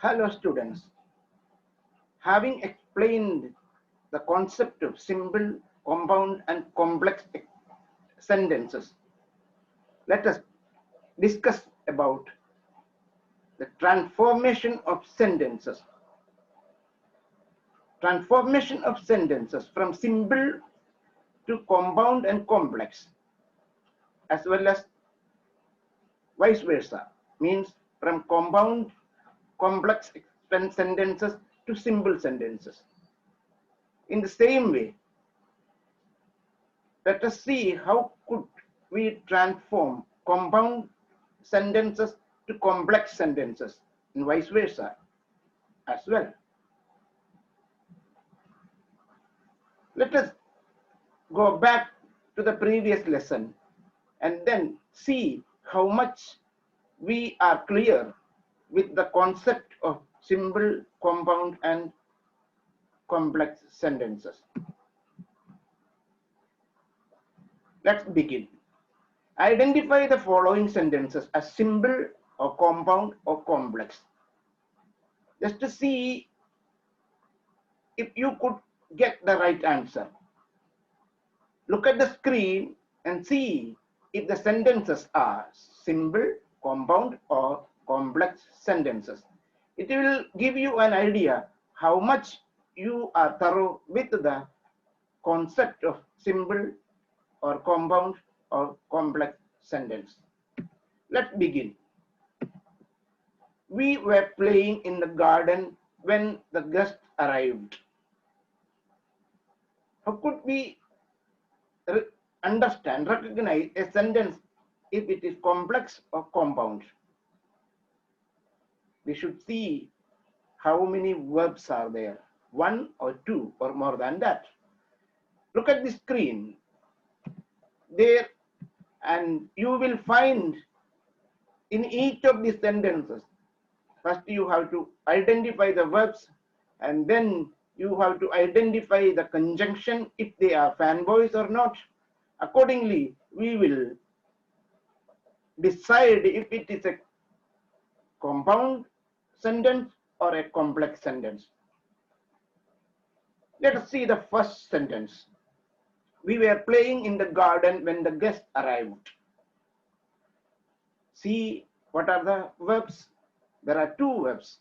Hello students, having explained the concept of simple, compound and complex sentences, let us discuss about the transformation of sentences. Transformation of sentences from simple to compound and complex, as well as vice versa, means from compound, complex sentences to simple sentences. In the same way, let us see how could we transform compound sentences to complex sentences and vice versa as well. Let us go back to the previous lesson and then see how much we are clear with the concept of simple, compound and complex sentences. Let's begin. Identify the following sentences as simple or compound or complex. Just to see if you could get the right answer. Look at the screen and see if the sentences are simple, compound or complex sentences. It will give you an idea how much you are thorough with the concept of simple or compound or complex sentence. Let's begin. We were playing in the garden when the guest arrived. How could we understand, recognize a sentence if it is complex or compound? We should see how many verbs are there, one or two or more than that. Look at the screen there and you will find in each of these sentences, first you have to identify the verbs and then you have to identify the conjunction if they are fanboys or not. Accordingly, we will decide if it is a compound sentence or a complex sentence. Let us see the first sentence. We were playing in the garden when the guest arrived. See what are the verbs? There are two verbs.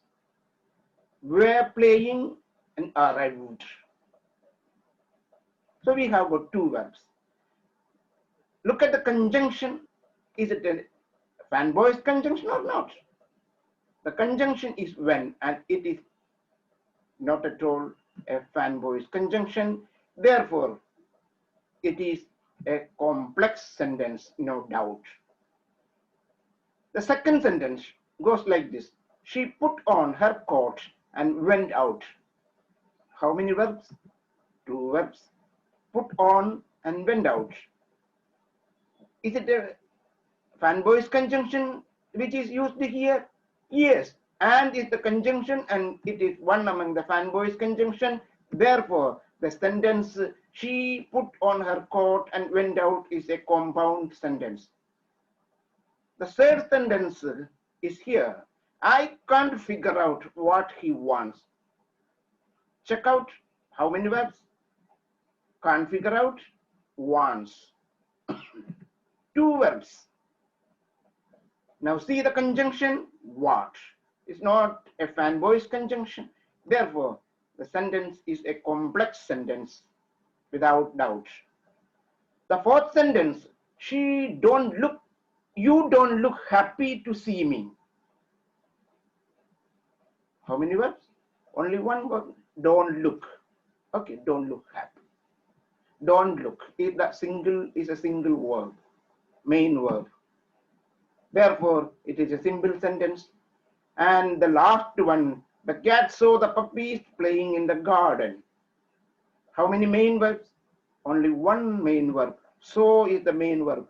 Were playing and arrived. So we have got two verbs. Look at the conjunction. Is it a fanboys conjunction or not? The conjunction is when and it is not at all a fanboys conjunction. Therefore, it is a complex sentence, no doubt. The second sentence goes like this. She put on her coat and went out. How many verbs? Two verbs. Put on and went out. Is it a fanboys conjunction which is used here? Yes. And it's the conjunction and it is one among the fanboys conjunction. Therefore, the sentence she put on her coat and went out is a compound sentence. The third sentence is here. I can't figure out what he wants. Check out how many verbs? Can't figure out, wants. Two verbs. Now see the conjunction, what. It's not a fanboys conjunction. Therefore, the sentence is a complex sentence without doubt. The fourth sentence, you don't look happy to see me. How many verbs? Only one word, don't look. Okay, don't look happy. Don't look is a single verb, main verb. Therefore, it is a simple sentence. And the last one, the cat saw the puppies playing in the garden. How many main verbs? Only one main verb. So is the main verb.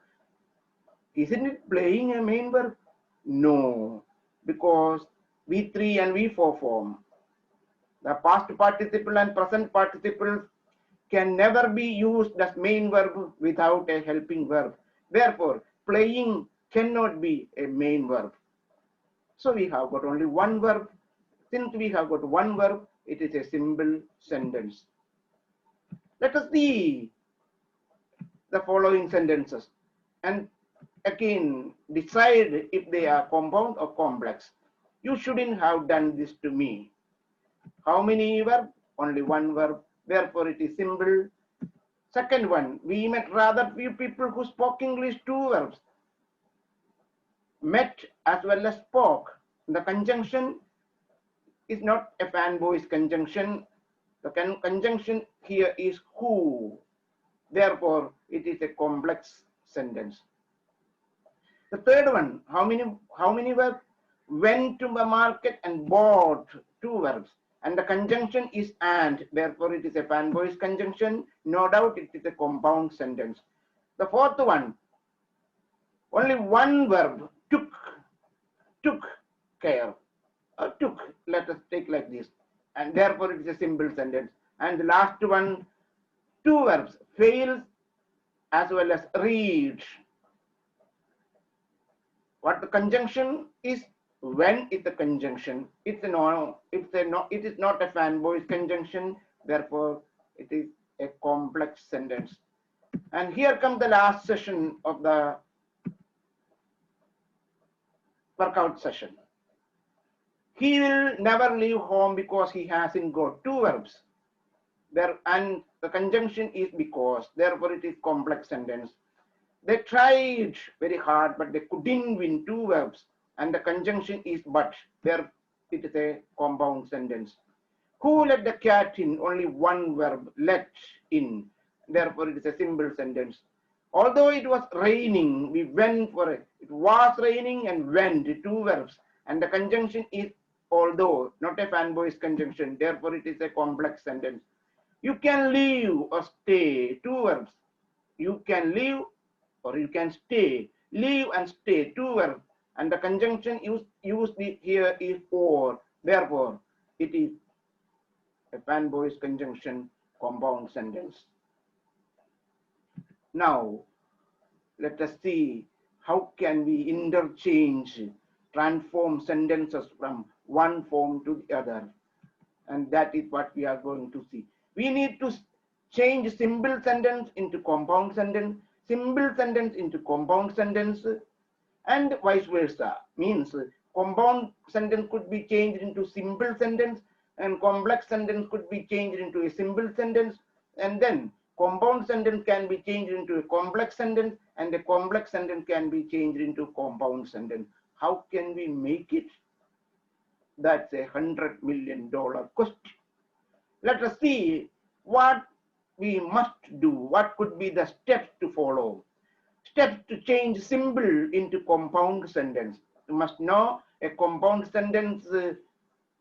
Isn't it playing a main verb? No, because V3 and V4 form. The past participle and present participle can never be used as main verb without a helping verb. Therefore, playing cannot be a main verb. So we have got only one verb, Since we have got one verb, it is a simple sentence. Let us see the following sentences and again decide if they are compound or complex. You shouldn't have done this to me. How many verb? Only one verb. Therefore, it is simple. Second one, we met rather few people who spoke English, two verbs. Met as well as spoke. The conjunction is not a fanboy's conjunction. The conjunction here is who. Therefore, it is a complex sentence. The third one, how many verbs? Went to the market and bought, two verbs. And the conjunction is and. Therefore, it is a fanboy's conjunction. No doubt it is a compound sentence. The fourth one, only one verb, took care. Or took, let us take like this. And therefore, it is a simple sentence. And the last one, two verbs, fails as well as read. What the conjunction is? When is the conjunction? It is not a fanboy's conjunction. Therefore, it is a complex sentence. And here comes the last session of the workout session. He will never leave home because he hasn't got, two verbs. There and the conjunction is because. Therefore, it is complex sentence. They tried very hard, but they couldn't win, two verbs. And the conjunction is but. There it is a compound sentence. Who let the cat in? Only one verb, let in. Therefore, it is a simple sentence. Although it was raining, we went for it. It was raining and went, two verbs. And the conjunction is although, not a fanboy's conjunction. Therefore, it is a complex sentence. You can leave or stay, two verbs. You can leave or you can stay. Leave and stay, two verbs. And the conjunction used here is or. Therefore, it is a fanboy's conjunction, compound sentence. Now, let us see how can we interchange, transform sentences from one form to the other. And that is what we are going to see. We need to change simple sentence into compound sentence, simple sentence into compound sentence, and vice versa. Means compound sentence could be changed into simple sentence, and complex sentence could be changed into a simple sentence, and then compound sentence can be changed into a complex sentence, and the complex sentence can be changed into compound sentence. How can we make it? That's $100 million question. Let us see what we must do. What could be the steps to follow? Steps to change simple into compound sentence. You must know a compound sentence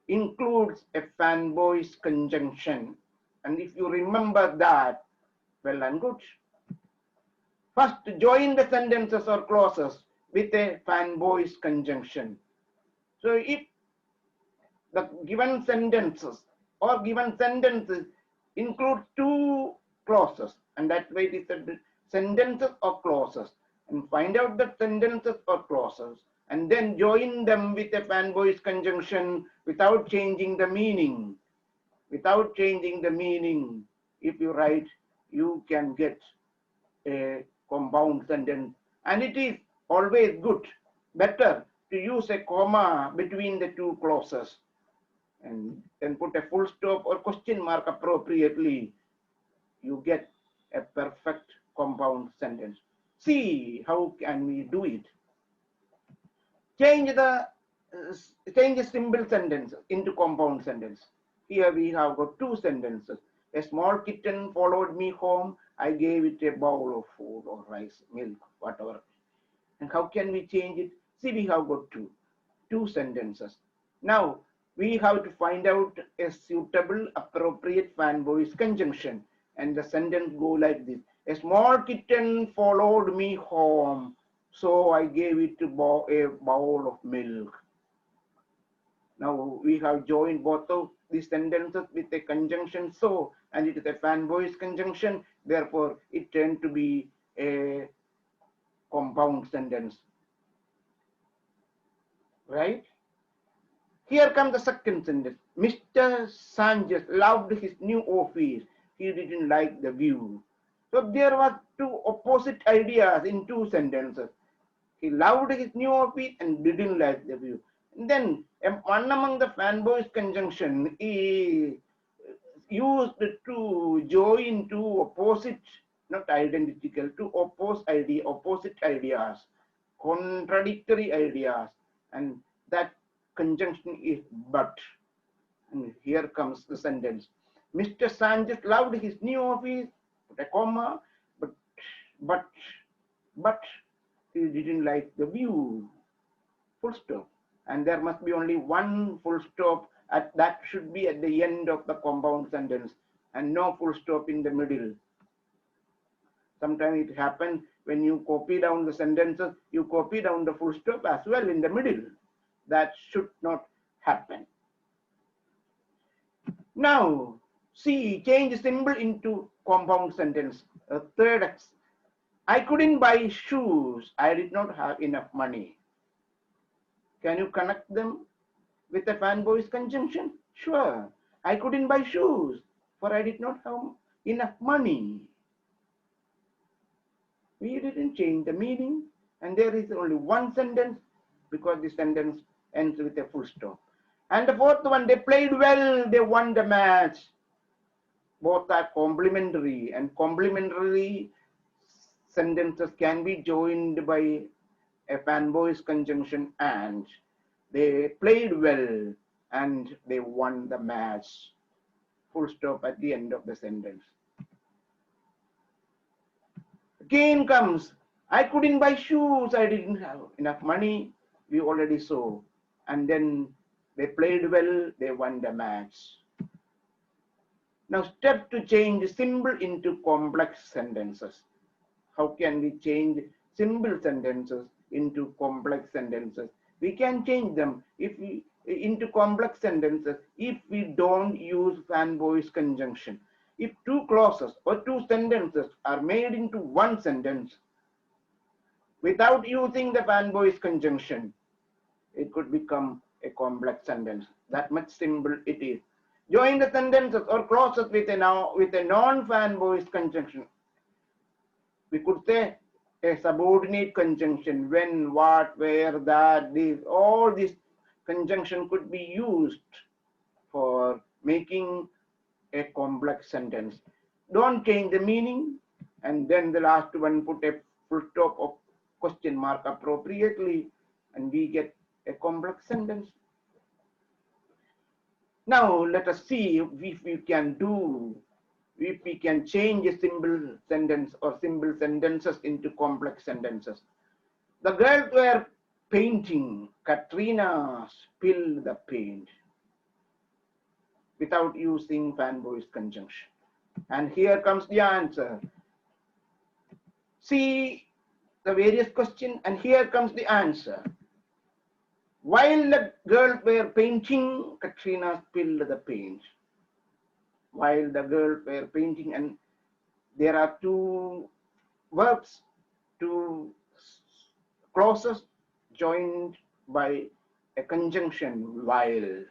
includes a fanboy's conjunction. And if you remember that, well and good. First, join the sentences or clauses with a fanboy's conjunction. So if the given sentences or given sentences include two clauses, and that way it is said sentences or clauses, and find out the sentences or clauses, and then join them with a fanboy's conjunction without changing the meaning. Without changing the meaning, if you write, you can get a compound sentence. And it is always good, better to use a comma between the two clauses and then put a full stop or question mark appropriately. You get a perfect compound sentence. See how can we do it. Change the simple sentence into compound sentence. Here we have got two sentences. A small kitten followed me home. I gave it a bowl of food or rice, milk, whatever. And how can we change it? See, we have got two sentences. Now, we have to find out a suitable, appropriate fanboy's conjunction. And the sentence go like this. A small kitten followed me home, so I gave it a bowl of milk. Now, we have joined both of these sentences with a conjunction so, and it is a fanboy's conjunction. Therefore, it turned to be a compound sentence. Right? Here comes the second sentence. Mr. Sanchez loved his new office. He didn't like the view. So there were two opposite ideas in two sentences. He loved his new office and didn't like the view. And then one among the fanboys conjunction is used to join two opposite, not identical, two opposite ideas, contradictory ideas, and that conjunction is but. And here comes the sentence. Mr. Sanchez loved his new office, put a comma, but but he didn't like the view, full stop. And there must be only one full stop that should be at the end of the compound sentence and no full stop in the middle. Sometimes it happens when you copy down the sentences, you copy down the full stop as well in the middle. That should not happen. Now, see, change symbol into compound sentence. Third X. I couldn't buy shoes. I did not have enough money. Can you connect them with the fanboy's conjunction? Sure. I couldn't buy shoes, for I did not have enough money. We didn't change the meaning, and there is only one sentence because the sentence ends with a full stop. And the fourth one, they played well, they won the match. Both are complementary, and complementary sentences can be joined by a fanboy's conjunction and. They played well and they won the match. Full stop at the end of the sentence. Again comes, I couldn't buy shoes, I didn't have enough money. We already saw. And then they played well, they won the match. Now step to change symbol into complex sentences. How can we change simple sentences into complex sentences? We can change them into complex sentences if we don't use fanboy's conjunction. If two clauses or two sentences are made into one sentence without using the fanboy's conjunction, it could become a complex sentence. That much simple it is. Join the sentences or clauses with a non-fanboy's conjunction. We could say a subordinate conjunction, when, what, where, that, this, all this conjunction could be used for making a complex sentence. Don't change the meaning, and then the last one put a full stop of question mark appropriately, and we get a complex sentence. Now let us see if we can change a simple sentence or simple sentences into complex sentences. The girls were painting. Katrina spilled the paint, without using fanboy's conjunction. And here comes the answer. See the various questions, and here comes the answer. While the girls were painting, Katrina spilled the paint. While the girls were painting, and there are two verbs, two clauses joined by a conjunction, while.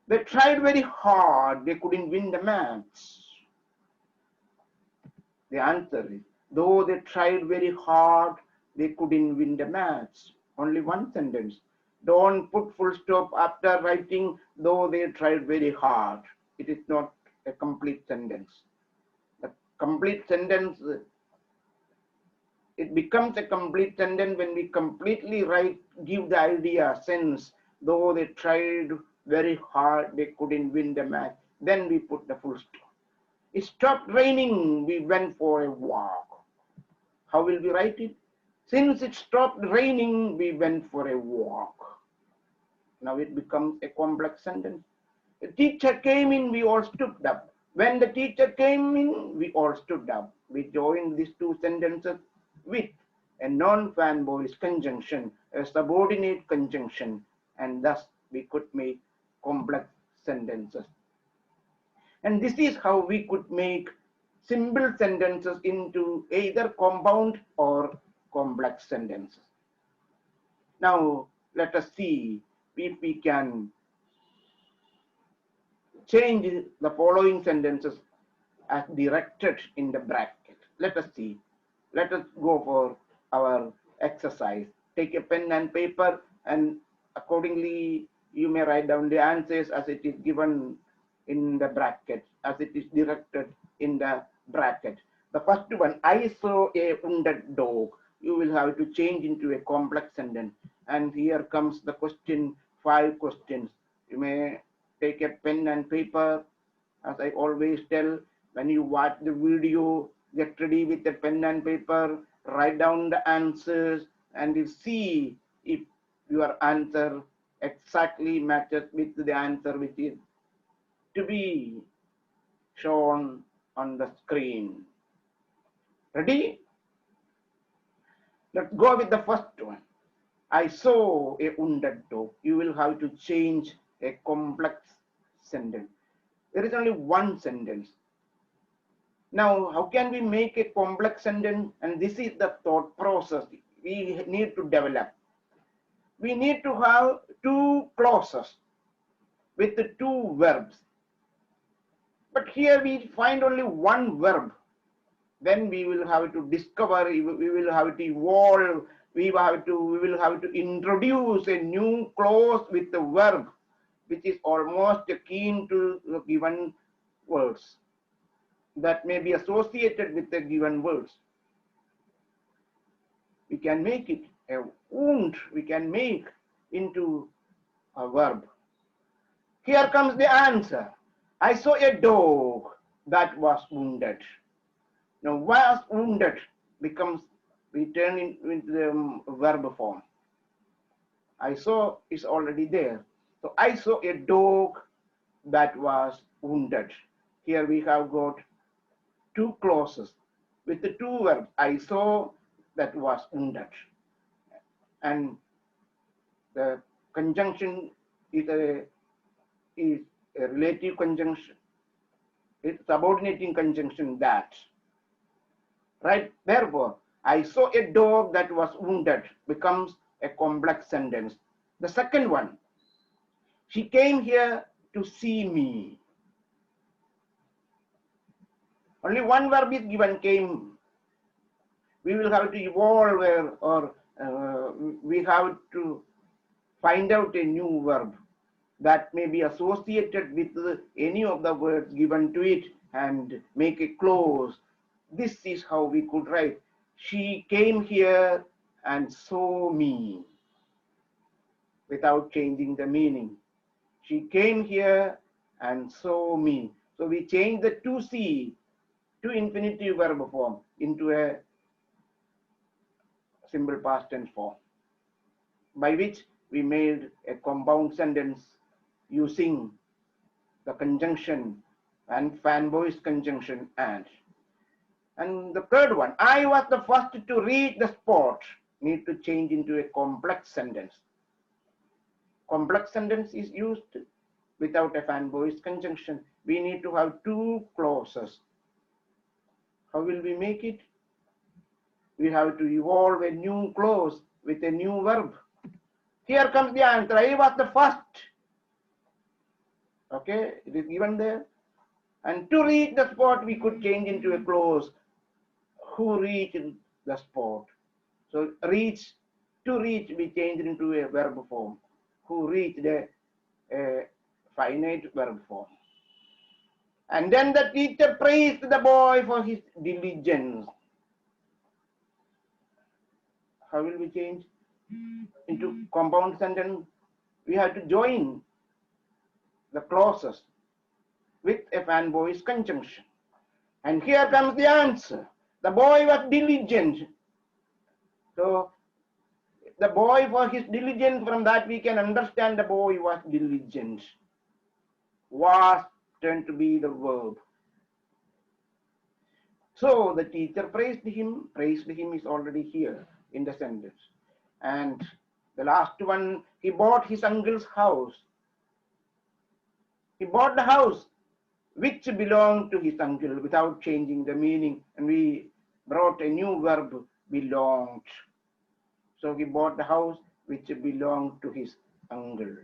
They tried very hard, they couldn't win the match. The answer is, though they tried very hard, they couldn't win the match. Only one sentence. Don't put full stop after writing, though they tried very hard. It is not a complete sentence. The complete sentence, it becomes a complete sentence when we completely give the idea, sense, though they tried very hard, they couldn't win the match. Then we put the full stop. It stopped raining, we went for a walk. How will we write it? Since it stopped raining, we went for a walk. Now it becomes a complex sentence. The teacher came in, we all stood up. When the teacher came in, we all stood up. We joined these two sentences with a non-fanboy's conjunction, a subordinate conjunction, and thus we could make complex sentences. And this is how we could make simple sentences into either compound or complex sentences. Now, let us see if we can change the following sentences as directed in the bracket. Let us see. Let us go for our exercise. Take a pen and paper, and accordingly you may write down the answers as it is given in the bracket, as it is directed in the bracket. The first one, I saw a wounded dog. You will have to change into a complex sentence. And here comes the question, 5 questions. You may take a pen and paper. As I always tell, when you watch the video, get ready with a pen and paper, write down the answers, and you see if your answer exactly matches with the answer which is to be shown on the screen. Ready? Let's go with the first one. I saw a wounded dog. You will have to change a complex sentence. There is only one sentence. Now, how can we make a complex sentence? And this is the thought process we need to develop. We need to have 2 clauses with the 2 verbs. But here we find only one verb. Then we will have to discover, we will have to evolve, we will have to introduce a new clause with the verb, which is almost akin to the given words that may be associated with the given words. We can make it a wound, we can make into a verb. Here comes the answer. I saw a dog that was wounded. Now, was wounded becomes, we turn into the verb form. I saw is already there. So I saw a dog that was wounded. Here we have got 2 clauses with the 2 verbs. I saw that was wounded. And the conjunction is a relative conjunction. It's subordinating conjunction that. Right? Therefore, I saw a dog that was wounded becomes a complex sentence. The second one, she came here to see me. Only one verb is given, came. We will have to evolve or we have to find out a new verb that may be associated with any of the words given to it and make a clause. This is how we could write. She came here and saw me without changing the meaning. She came here and saw me. So we change the to see to infinitive verb form into a simple past tense form, by which we made a compound sentence using the conjunction and fanboy's conjunction and. And the third one, I was the first to reach the spot, need to change into a complex sentence. Complex sentence is used without a fanboy's conjunction. We need to have 2 clauses. How will we make it? We have to evolve a new clause with a new verb. Here comes the answer. I was the first. Okay, it is given there. And to reach the spot, we could change into a clause. Who reached the spot? So reach, to reach, we changed into a verb form. Who reached a finite verb form. And then the teacher praised the boy for his diligence. How will we change into compound sentence? We have to join the clauses with a fanboy's conjunction. And here comes the answer. The boy was diligent. So the boy for his diligence, from that we can understand the boy was diligent. Was turned to be the verb. So the teacher praised him. Praised him is already here in the sentence. And the last one, he bought his uncle's house. He bought the house which belonged to his uncle without changing the meaning. And we brought a new verb, belonged. So he bought the house which belonged to his uncle.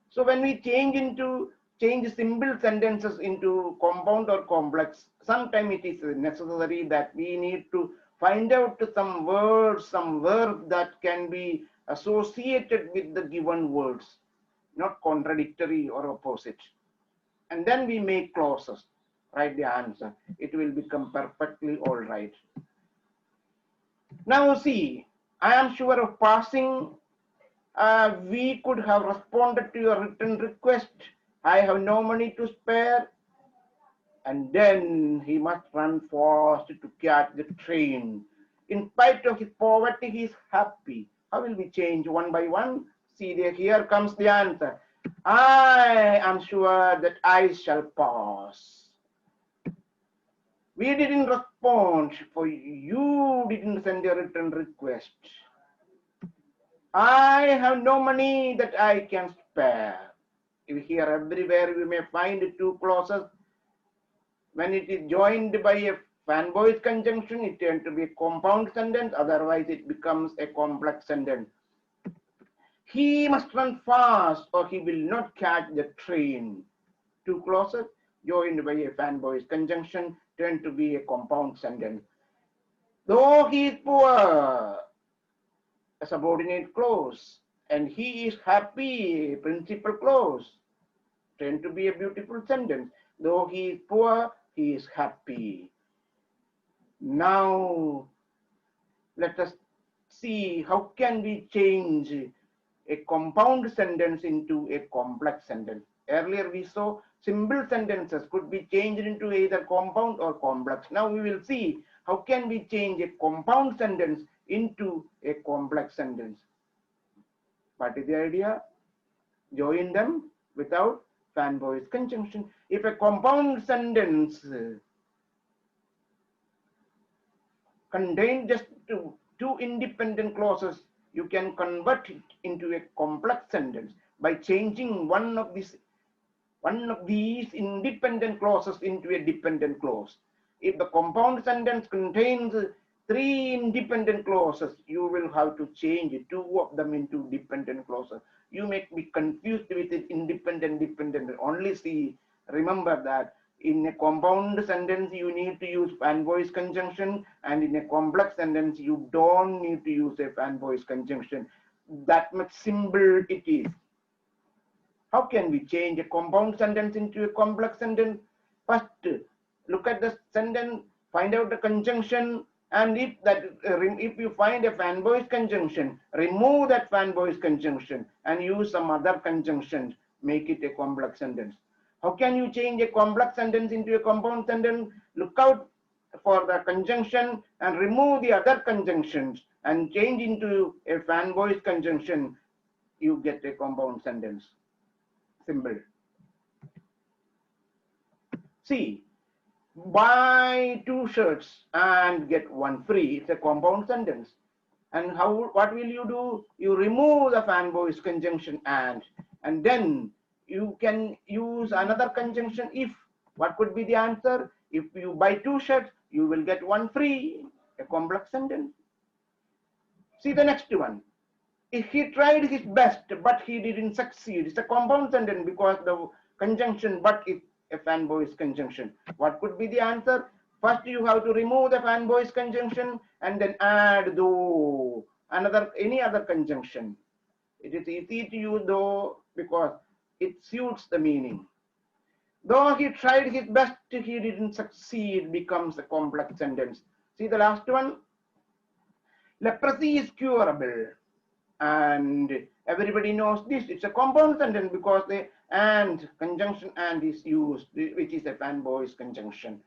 So when we change simple sentences into compound or complex, sometimes it is necessary that we need to find out some words, some verbs that can be associated with the given words, not contradictory or opposite. And then we make clauses, write the answer. It will become perfectly all right. Now see, I am sure of passing. We could have responded to your written request. I have no money to spare. And then he must run fast to catch the train. In spite of his poverty, he is happy. How will we change one by one? See, there, here comes the answer. I am sure that I shall pass. We didn't respond, for you didn't send a written request. I have no money that I can spare. Here everywhere we may find two clauses. When it is joined by a fan voice conjunction, it tends to be a compound sentence. Otherwise, it becomes a complex sentence. He must run fast or he will not catch the train. Two clauses joined by a fan voice conjunction tend to be a compound sentence. Though he is poor, a subordinate clause, and he is happy, principal clause, tend to be a beautiful sentence. Though he is poor, he is happy. Now, let us see how can we change a compound sentence into a complex sentence. Earlier we saw simple sentences could be changed into either compound or complex. Now we will see how can we change a compound sentence into a complex sentence. What is the idea? Join them without fan voice conjunction. If a compound sentence contains just two independent clauses, you can convert it into a complex sentence by changing one of these independent clauses into a dependent clause. If the compound sentence contains three independent clauses, you will have to change two of them into dependent clauses. You may be confused with it, independent, dependent. Only see, remember that in a compound sentence, you need to use fan voice conjunction, and in a complex sentence, you don't need to use a fan voice conjunction. That much simple it is. How can we change a compound sentence into a complex sentence? First, look at the sentence, find out the conjunction, and if you find a fan voice conjunction, remove that fan voice conjunction and use some other conjunction, make it a complex sentence. How can you change a complex sentence into a compound sentence? Look out for the conjunction and remove the other conjunctions and change into a fan voice conjunction. You get a compound sentence. Simple. See, buy 2 shirts and get 1 free. It's a compound sentence. And what will you do? You remove the fan voice conjunction and then you can use another conjunction if. What could be the answer? If you buy 2 shirts, you will get 1 free. A complex sentence. See the next one. If he tried his best, but he didn't succeed, it's a compound sentence because the conjunction but is a fan voice conjunction. What could be the answer? First, you have to remove the fan voice conjunction and then add though, any other conjunction. It is easy to use though because it suits the meaning. Though he tried his best, he didn't succeed becomes a complex sentence. See the last one? Leprosy is curable. And everybody knows this. It's a compound sentence because the and conjunction and is used, which is a fan voice conjunction.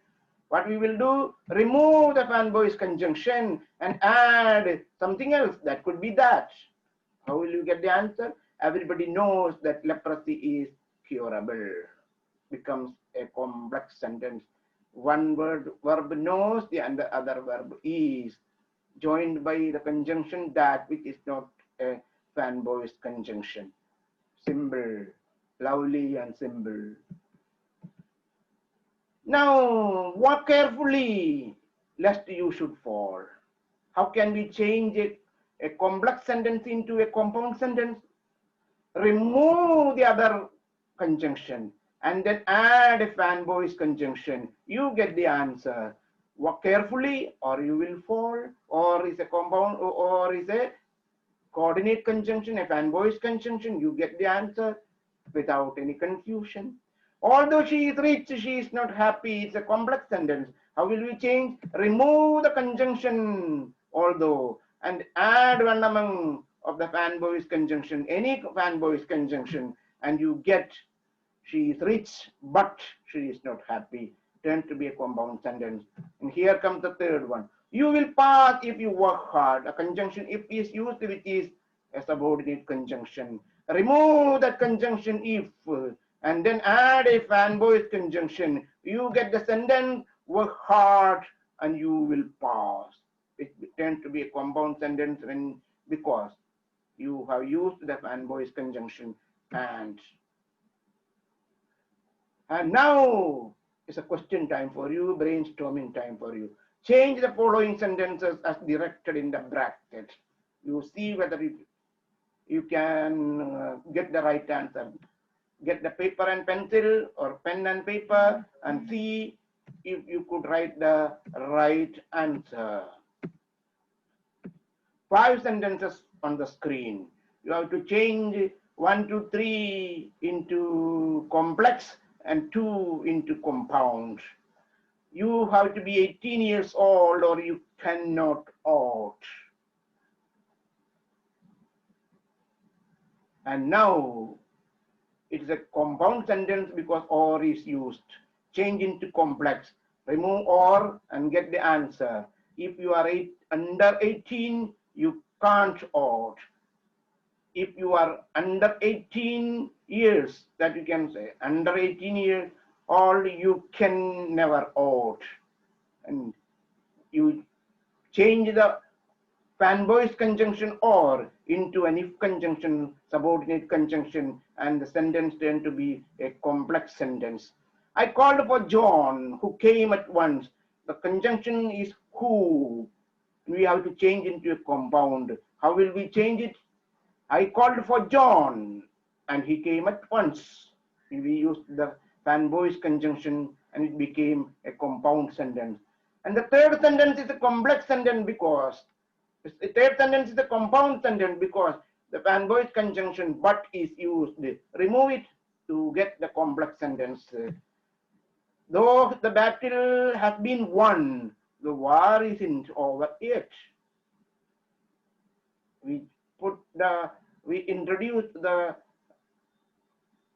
What we will do? Remove the fan voice conjunction and add something else. That could be that. How will you get the answer? Everybody knows that leprosy is curable. Becomes a complex sentence. One verb knows, the other verb is joined by the conjunction that which is not a fan voice conjunction. Simple, lovely and simple. Now walk carefully lest you should fall. How can we change a complex sentence into a compound sentence? remove the other conjunction, and then add a fan voice conjunction, you get the answer. Work carefully or you will fall, or is a compound, or is a coordinate conjunction, a fan voice conjunction, you get the answer without any confusion. Although she is rich, she is not happy. It's a complex sentence. How will we change? Remove the conjunction although and add one among of the fan voice conjunction, any fan voice conjunction, and you get she is rich, but she is not happy. Turn to be a compound sentence. And here comes the third one. You will pass if you work hard. A conjunction if is used, which is a subordinate conjunction. Remove that conjunction if, and then add a fan voice conjunction. You get the sentence, work hard and you will pass. It tends to be a compound sentence when, because you have used the fan voice conjunction. And now it's a question time for you, brainstorming time for you. Change the following sentences as directed in the bracket. You see whether you can get the right answer. Get the paper and pencil or pen and paper and see if you could write the right answer. 5 sentences on the screen. You have to change 1 to 3 into complex and 2 into compound. You have to be 18 years old or you cannot opt. And now it is a compound sentence because or is used. Change into complex. Remove or and get the answer. If you are under 18, you can't opt. If you are under 18 years, that you can say, under 18 years old, you can never opt. And you change the fan voice conjunction or into an if conjunction, subordinate conjunction, and the sentence turned to be a complex sentence. I called for John, who came at once. The conjunction is who. We have to change into a compound. How will we change it? I called for John, and he came at once. We used the fan voice conjunction, and it became a compound sentence. And the third sentence is a complex sentence because the third sentence is a compound sentence because the fan voice conjunction but is used. Remove it to get the complex sentence. Though the battle has been won, the war isn't over yet. We introduced the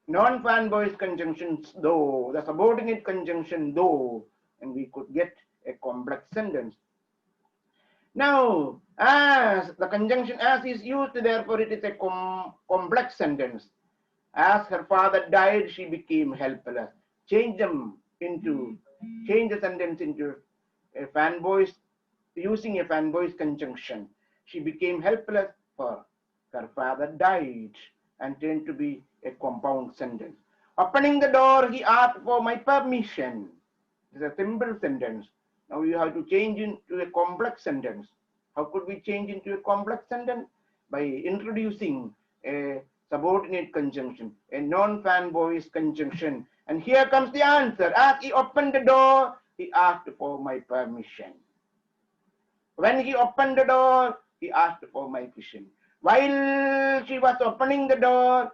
non-fan voice conjunctions though, the subordinate conjunction though, and we could get a complex sentence. Now, as the conjunction as is used, therefore it is a complex sentence. As her father died, she became helpless. Change the sentence into a fan voice, using a fan voice conjunction. She became helpless for her father died, and tend to be a compound sentence. Opening the door, he asked for my permission. It's a simple sentence. Now you have to change into a complex sentence. How could we change into a complex sentence? By introducing a subordinate conjunction, a non-fan voice conjunction. And here comes the answer. As he opened the door, he asked for my permission. When he opened the door, he asked for my permission. While she was opening the door,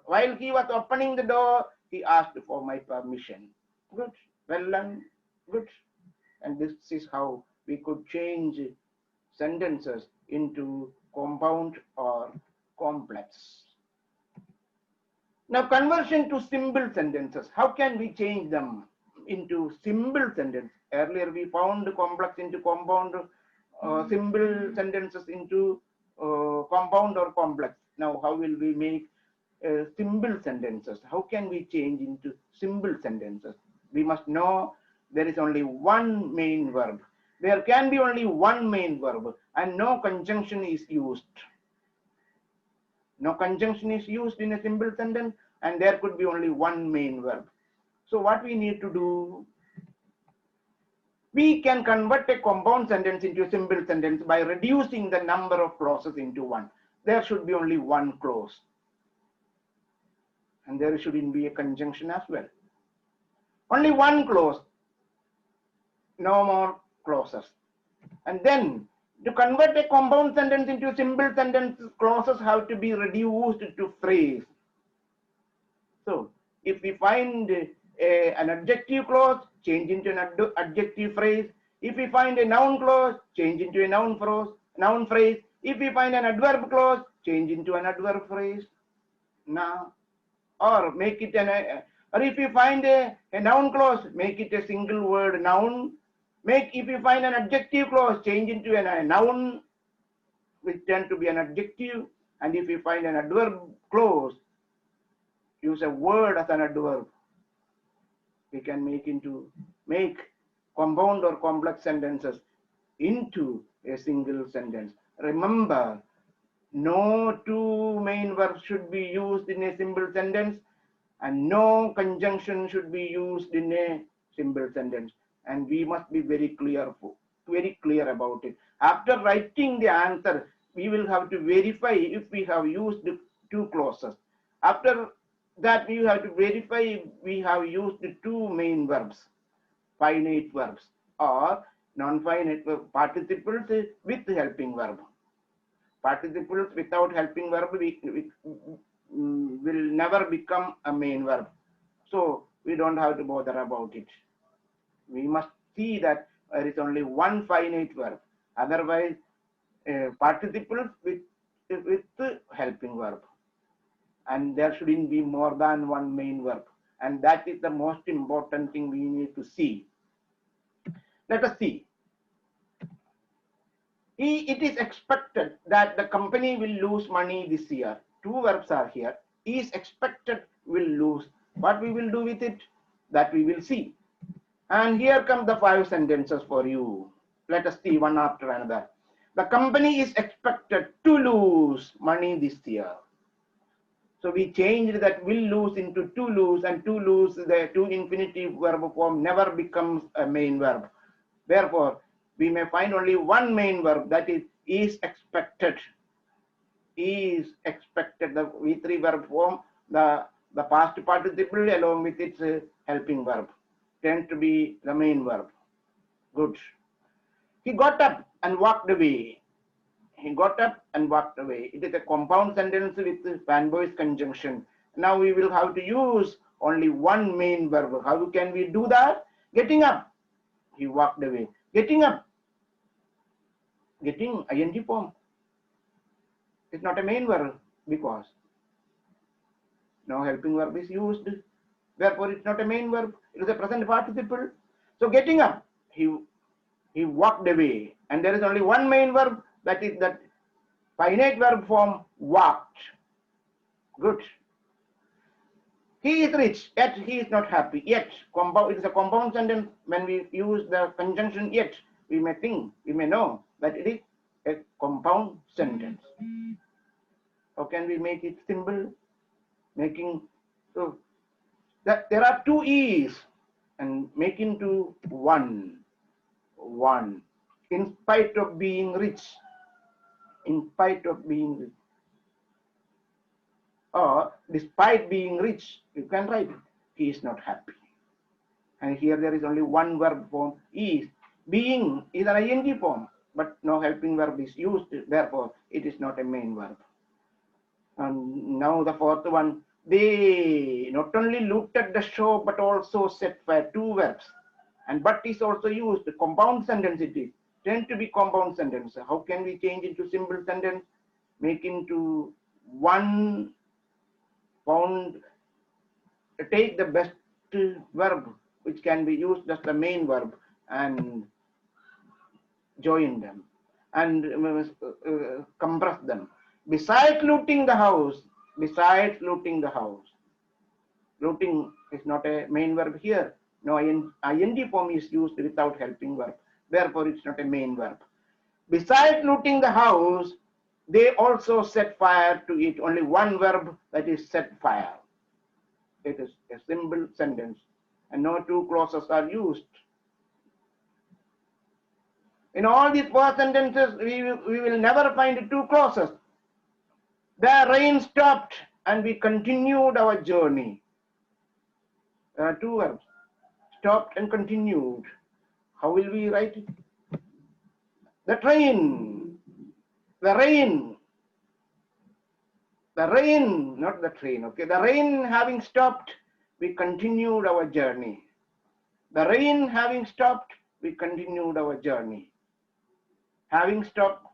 while he was opening the door, he asked for my permission. Good, well done, good. And this is how we could change sentences into compound or complex. Now, conversion to simple sentences. How can we change them into simple sentences? Earlier we found complex into compound, simple sentences into compound or complex. Now, how will we make simple sentences? How can we change into simple sentences? We must know there is only one main verb. There can be only one main verb, and no conjunction is used. No conjunction is used in a simple sentence, and there could be only one main verb. So what we need to do, we can convert a compound sentence into a simple sentence by reducing the number of clauses into one. There should be only one clause. and there shouldn't be a conjunction as well. Only one clause, no more clauses. And then to convert a compound sentence into a simple sentence, clauses have to be reduced to phrase. So if we find an adjective clause, change into an adjective phrase. If we find a noun clause, change into a noun phrase. If we find an adverb clause, change into an adverb phrase. Now, or make it or if you find a noun clause, make it a single word noun. If you find an adjective clause, change into a noun, which tend to be an adjective. And if you find an adverb clause, use a word as an adverb. We can make compound or complex sentences into a single sentence. Remember, no two main verbs should be used in a simple sentence, and no conjunction should be used in a simple sentence. And we must be very clear about it. After writing the answer, we will have to verify if we have used two clauses. After that, we have to verify if we have used two main verbs, finite verbs, or non-finite participles with helping verb. Participles without helping verb will never become a main verb. So we don't have to bother about it. We must see that there is only one finite verb. Otherwise, participles with helping verb. And there shouldn't be more than one main verb. And that is the most important thing we need to see. Let us see. It is expected that the company will lose money this year. Two verbs are here. Is expected will lose. What we will do with it, that we will see. And here come the 5 sentences for you. Let us see one after another. The company is expected to lose money this year. So we changed that will lose into to lose, and to lose, the to infinitive verb form never becomes a main verb. Therefore, we may find only one main verb, that is expected. Is expected, the V3 verb form, the past participle along with its helping verb tend to be the main verb. Good. He got up and walked away. He got up and walked away. It is a compound sentence with fanboys conjunction. Now we will have to use only one main verb. How can we do that? Getting up. He walked away. Getting up. Getting ing form. It's not a main verb because no helping verb is used. Therefore, it's not a main verb. It is a present participle. So getting up, he walked away. And there is only one main verb, that is that finite verb form walked. Good. He is rich, yet he is not happy. Yet, it is a compound sentence. When we use the conjunction yet, we may know that it is a compound sentence. How can we make it simple? So that there are two E's and making to one. In spite of being rich. In spite of being rich. Or despite being rich, you can write it. He is not happy. And here there is only one verb form, is. Being is an ing form, but no helping verb is used. Therefore, it is not a main verb. And now the fourth one, they not only looked at the show, but also set fire. Two verbs. And but is also used. Compound sentence it is. Tend to be compound sentence. How can we change into simple sentence? Make into one found. Take the best verb, which can be used as the main verb, and join them and compress them. Besides looting the house, looting is not a main verb here. No, ing form is used without helping verb. Therefore, it's not a main verb. Besides looting the house, they also set fire to it. Only one verb, that is set fire. It is a simple sentence, and no two clauses are used. In all these 4 sentences, we will never find two clauses. The rain stopped and we continued our journey. There are two verbs, stopped and continued. How will we write it? The train, the rain, not the train, okay? The rain having stopped, we continued our journey. The rain having stopped, we continued our journey. Having stopped,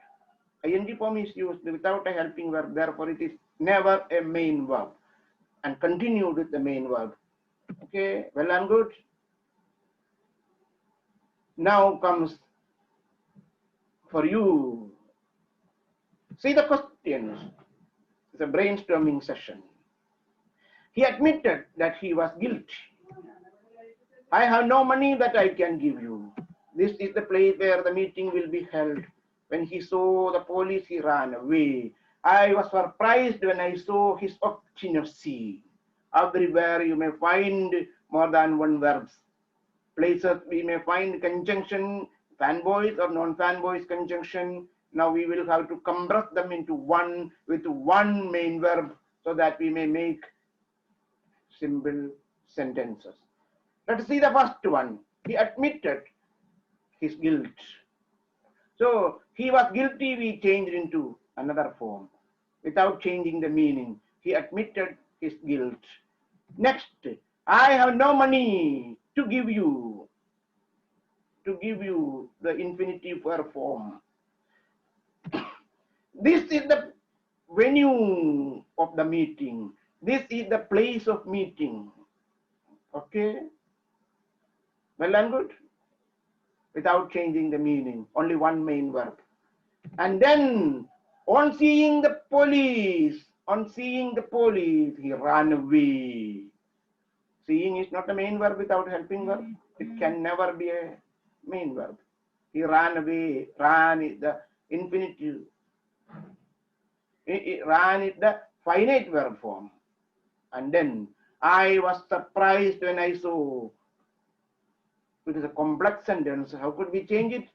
ing form is used without a helping verb, therefore it is never a main verb, and continued with the main verb. Okay, well and good. Now comes for you. See the questions. It's a brainstorming session. He admitted that he was guilty. I have no money that I can give you. This is the place where the meeting will be held. When he saw the police, he ran away. I was surprised when I saw his obstinacy. Everywhere you may find more than one verbs. Places we may find conjunction, fanboys or non-fanboys conjunction. Now we will have to compress them into one with one main verb so that we may make simple sentences. Let's see the first one. He admitted his guilt. So he was guilty, we changed into another form without changing the meaning. He admitted his guilt. Next, I have no money to give you. To give you the infinitive verb form. This is the venue of the meeting. This is the place of meeting. Okay? Well and good. Without changing the meaning. Only one main verb. And then, on seeing the police, he ran away. Seeing is not a main verb without helping verb. It can never be a main verb. He ran away. Ran is the infinitive. Ran is the finite verb form. And then, I was surprised when I saw. It is a complex sentence. How could we change it?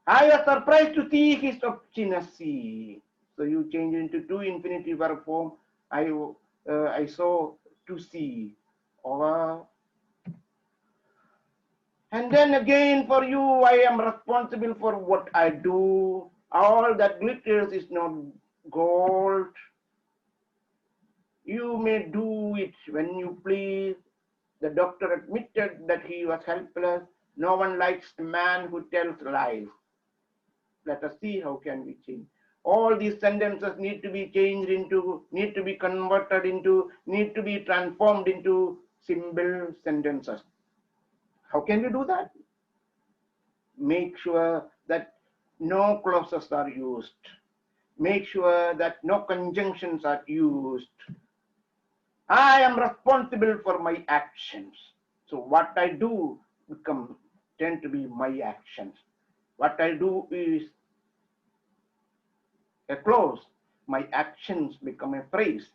I was surprised to see his obstinacy. So you change it into two infinitive verb form. I saw to see. Or, and then again for you, I am responsible for what I do. All that glitters is not gold. You may do it when you please. The doctor admitted that he was helpless. No one likes a man who tells lies. Let us see how can we change. All these sentences need to be changed into, need to be converted into, need to be transformed into simple sentences. How can we do that? Make sure that no clauses are used. Make sure that no conjunctions are used. I am responsible for my actions. So what I do tend to be my actions. What I do is a clause. My actions become a phrase.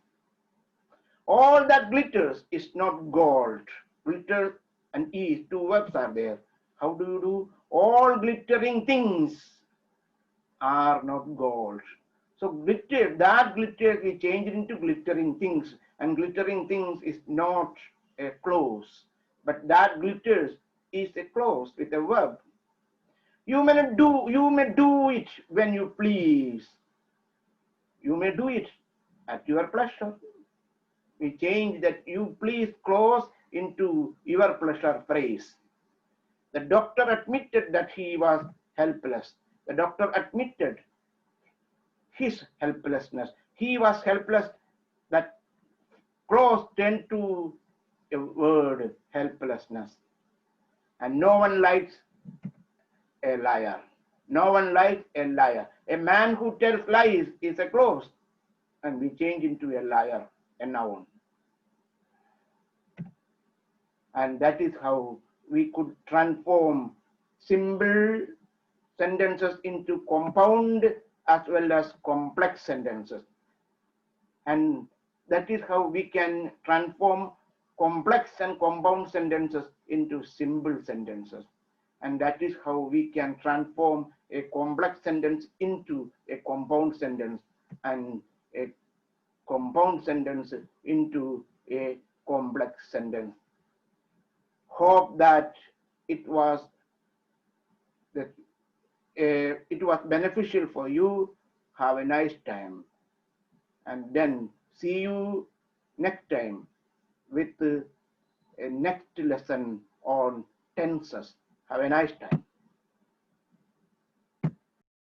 All that glitters is not gold. Glitter and is, two verbs are there. How do you do? All glittering things are not gold. So glitter, that glitter we change it into glittering things. And glittering things is not a clause. But that glitters is a clause with a verb. You may do it when you please. You may do it at your pleasure. We change that you please clause into your pleasure phrase. The doctor admitted that he was helpless. The doctor admitted his helplessness. He was helpless. That clause tend to a word, helplessness. And no one likes a liar. No one likes a liar. A man who tells lies is a clause. And we change into a liar, a noun. And that is how we could transform simple sentences into compound as well as complex sentences. And that is how we can transform complex and compound sentences into simple sentences. And that is how we can transform a complex sentence into a compound sentence and a compound sentence into a complex sentence. Hope that it was beneficial for you. Have a nice time, and then see you next time with a next lesson on tenses. Have a nice time.